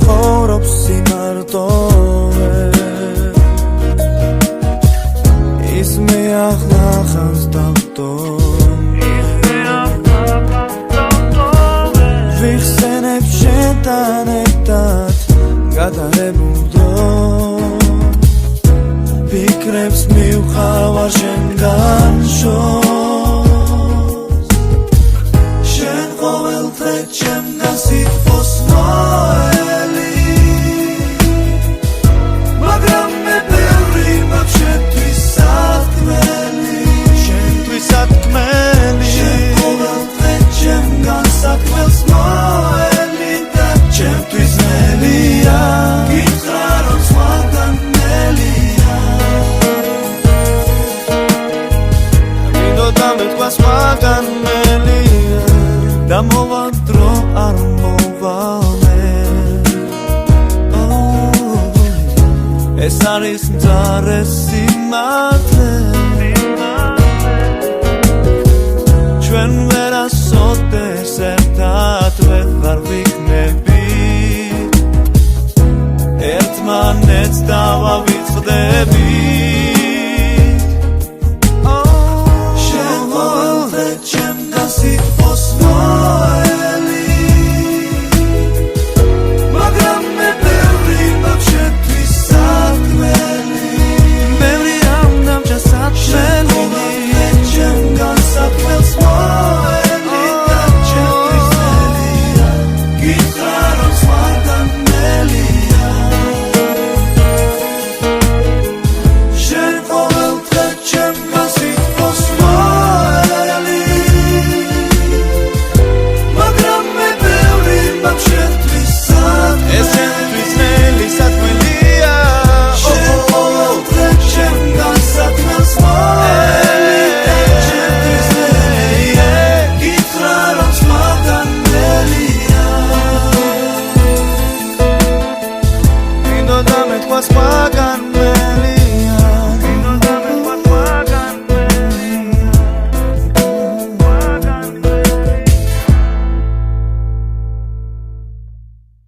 ცხოვრობს სიმარტოვე ის მე ახლა ხანს დავტოვე ვიხსენებ შენთან ერთად გადარებულ დროს ფიქრებს მივხავარ შენგან შორს შენ ყოველდღე ჩემგან სიტყვის მოელი მაგრამ მე ბევრი მაქვს შენთვის სათქმელი შენთვის სათქმელი შენ ყოველდღე ჩემგან საქმელს მოელი და ჩემთვის ნელია გითხრა რომ სხვაგან ნელია მინდოდა მეთქვა სხვაგან ნელია და მოვანდრო არ მოვალე ეს არის მძარე სიმართლე ჩვენ ვერასოდეს ერთად ვეღარ ვიქნები ერთმანეთს დავავიწყდები